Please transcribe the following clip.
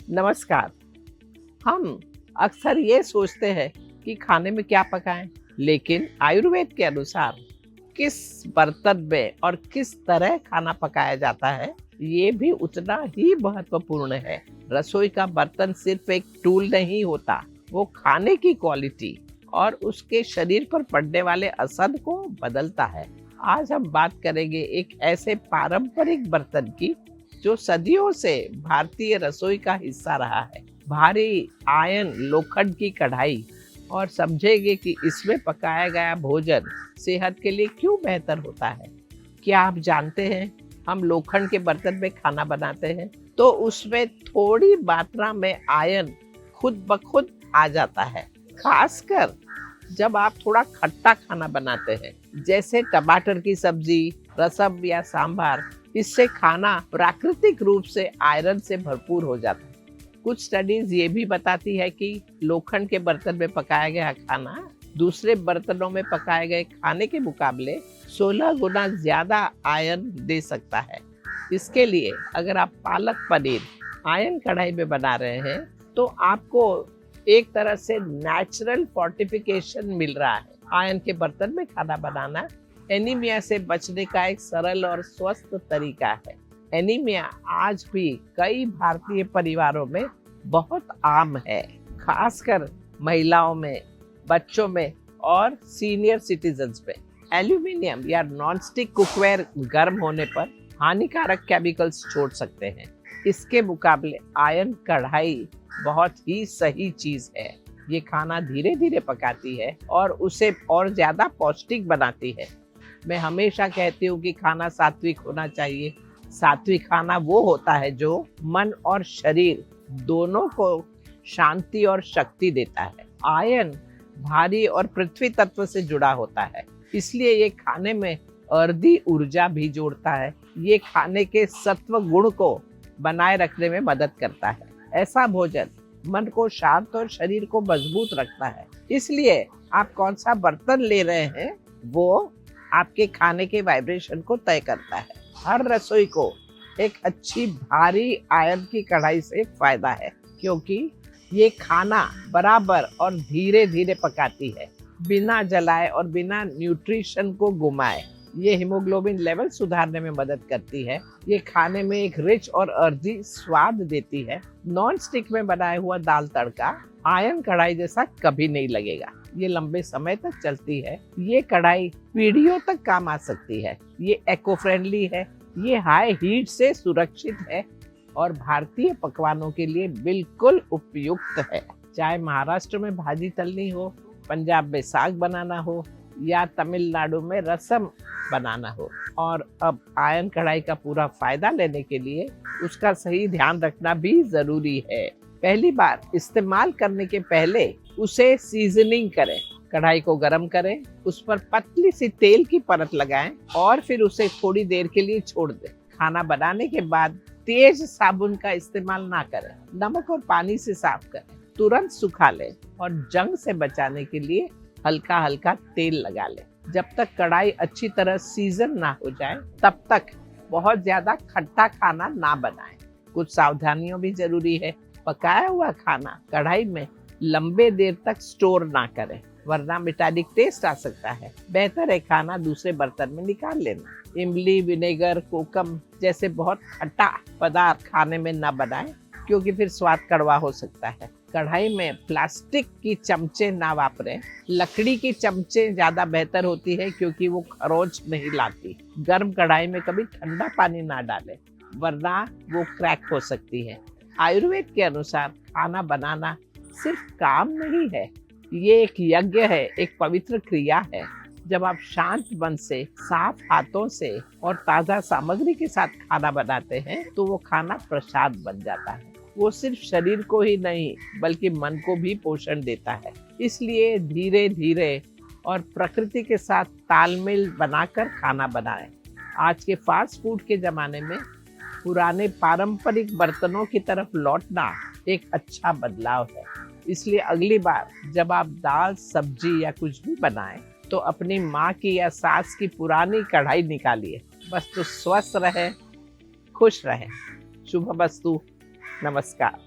नमस्कार। हम अक्सर ये सोचते हैं कि खाने में क्या पकाएं, लेकिन आयुर्वेद के अनुसार किस बर्तन में और किस तरह खाना पकाया जाता है, ये भी उतना ही महत्वपूर्ण है। रसोई का बर्तन सिर्फ एक टूल नहीं होता, वो खाने की क्वालिटी और उसके शरीर पर पड़ने वाले असर को बदलता है। आज हम बात करेंगे एक ऐसे पारंपरिक बर्तन की जो सदियों से भारतीय रसोई का हिस्सा रहा है। भारी आयन लोखंड की कढ़ाई, और समझेंगे कि इसमें पकाया गया भोजन सेहत के लिए क्यों बेहतर होता है। क्या आप जानते हैं, हम लोखंड के बर्तन में खाना बनाते हैं तो उसमें थोड़ी मात्रा में आयन खुद ब खुद आ जाता है। खासकर जब आप थोड़ा खट्टा खाना बनाते हैं, जैसे टमाटर की सब्जी, रसम या सांभर, इससे खाना प्राकृतिक रूप से आयरन से भरपूर हो जाता है। कुछ स्टडीज ये भी बताती है कि लोखंड के बर्तन में पकाया गया खाना दूसरे बर्तनों में पकाए गए खाने के मुकाबले 16 गुना ज्यादा आयरन दे सकता है। इसके लिए अगर आप पालक पनीर आयरन कढ़ाई में बना रहे हैं तो आपको एक तरह से नेचुरल फोर्टिफिकेशन मिल रहा है। आयरन के बर्तन में खाना बनाना एनीमिया से बचने का एक सरल और स्वस्थ तरीका है। एनीमिया आज भी कई भारतीय परिवारों में बहुत आम है, खासकर महिलाओं में, बच्चों में और सीनियर सिटीजन्स में। एल्यूमिनियम या नॉनस्टिक कुकवेयर गर्म होने पर हानिकारक केमिकल्स छोड़ सकते हैं। इसके मुकाबले आयरन कढ़ाई बहुत ही सही चीज है। ये खाना धीरे धीरे पकाती है और उसे और ज्यादा पौष्टिक बनाती है। मैं हमेशा कहती हूँ कि खाना सात्विक होना चाहिए। सात्विक खाना वो होता है जो मन और शरीर दोनों को शांति और शक्ति देता है। आयरन भारी और पृथ्वी तत्व से जुड़ा होता है, इसलिए ये खाने में अर्धी ऊर्जा भी जोड़ता है। ये खाने के सत्व गुण को बनाए रखने में मदद करता है। ऐसा भोजन मन को शांत और शरीर को मजबूत रखता है। इसलिए आप कौन सा बर्तन ले रहे हैं वो आपके खाने के वाइब्रेशन को तय करता है। हर रसोई को एक अच्छी भारी आयरन की कढ़ाई से फायदा है, क्योंकि ये खाना बराबर और धीरे धीरे पकाती है, बिना जलाए और बिना न्यूट्रिशन को गुमाए। ये हीमोग्लोबिन लेवल सुधारने में मदद करती है। ये खाने में एक रिच और अर्जी स्वाद देती है। नॉन स्टिक में बनाया हुआ दाल तड़का आयरन कढ़ाई जैसा कभी नहीं लगेगा। ये लंबे समय तक चलती है। ये कढ़ाई पीढ़ियों तक काम आ सकती है। ये इको फ्रेंडली है, ये हाई हीट से सुरक्षित है और भारतीय पकवानों के लिए बिल्कुल उपयुक्त है। चाहे महाराष्ट्र में भाजी तलनी हो, पंजाब में साग बनाना हो या तमिलनाडु में रसम बनाना हो। और अब आयरन कढ़ाई का पूरा फायदा लेने के लिए उसका सही ध्यान रखना भी जरूरी है। पहली बार इस्तेमाल करने के पहले उसे सीजनिंग करें। कढ़ाई को गरम करें, उस पर पतली सी तेल की परत लगाएं और फिर उसे थोड़ी देर के लिए छोड़ दें। खाना बनाने के बाद तेज साबुन का इस्तेमाल ना करें। नमक और पानी से साफ करें, तुरंत सुखा लें और जंग से बचाने के लिए हल्का हल्का तेल लगा लें। जब तक कढ़ाई अच्छी तरह सीजन ना हो जाए तब तक बहुत ज्यादा खट्टा खाना ना बनाएं। कुछ सावधानियों भी जरूरी है। पकाया हुआ खाना कढ़ाई में लंबे देर तक स्टोर ना करें, वरना मेटालिक टेस्ट आ सकता है। बेहतर है खाना दूसरे बर्तन में निकाल लेना। इमली, विनेगर, कोकम जैसे बहुत खट्टा पदार्थ खाने में न बनाएं, क्योंकि फिर स्वाद कड़वा हो सकता है। कढ़ाई में प्लास्टिक की चमचे ना वापरें। लकड़ी की चमचे ज्यादा बेहतर होती है, क्योंकि वो खरोंच नहीं लाती। गर्म कढ़ाई में कभी ठंडा पानी ना डालें, वरना वो क्रैक हो सकती है। आयुर्वेद के अनुसार खाना बनाना सिर्फ काम नहीं है, ये एक यज्ञ है, एक पवित्र क्रिया है। जब आप शांत मन से, साफ हाथों से और ताजा सामग्री के साथ खाना बनाते हैं तो वो खाना प्रसाद बन जाता है। वो सिर्फ शरीर को ही नहीं बल्कि मन को भी पोषण देता है। इसलिए धीरे धीरे और प्रकृति के साथ तालमेल बनाकर खाना बनाएं। आज के फास्ट फूड के जमाने में पुराने पारंपरिक बर्तनों की तरफ लौटना एक अच्छा बदलाव है। इसलिए अगली बार जब आप दाल, सब्जी या कुछ भी बनाएं तो अपनी माँ की या सास की पुरानी कढ़ाई निकालिए। बस तो स्वस्थ रहे, खुश रहे। शुभमस्तु। नमस्कार।